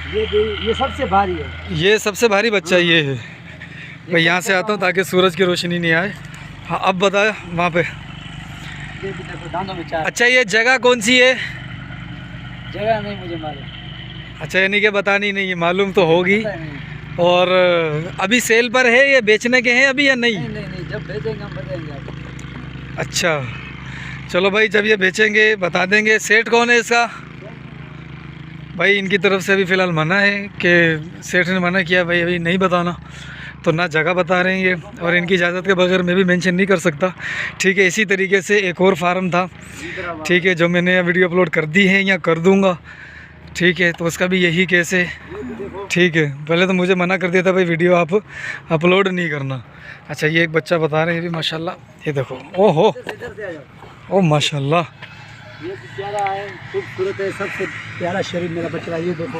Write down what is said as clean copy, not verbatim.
ये सबसे भारी है। ये सबसे भारी बच्चा ये है। मैं यहाँ से आता हूँ ताकि सूरज की रोशनी नहीं आए। हाँ अब बताया वहाँ पे। ये भी देखो दानों में चार। अच्छा ये जगह कौन सी है? जगह नहीं मुझे मालूम। अच्छा यानी कि बतानी नहीं है, मालूम तो होगी। पता नहीं। और अभी सेल पर है, ये बेचने के हैं अभी या नहीं? नहीं नहीं नहीं, जब भेजेंगे हम बताएंगे आपको। अच्छा चलो भाई, जब ये बेचेंगे बता देंगे। सेठ कौन है इसका? भाई इनकी तरफ से अभी फ़िलहाल मना है कि सेठ ने मना किया भाई अभी नहीं बताना, तो ना जगह बता रहे हैं ये, और इनकी इजाज़त के बगैर मैं भी मेंशन नहीं कर सकता। ठीक है, इसी तरीके से एक और फार्म था, ठीक है, जो मैंने वीडियो अपलोड कर दी है या कर दूंगा। ठीक है, तो उसका भी यही केस है। ठीक है, पहले तो मुझे मना कर दिया था भाई वीडियो आप अपलोड नहीं करना। अच्छा ये एक बच्चा बता रहे हैं ये भी माशाल्लाह, ये देखो, ओहो ओ माशाल्लाह, ये प्यारा है, खूबसूरत है, सबसे प्यारा शरीर मेरा बच्चा। ये देखो।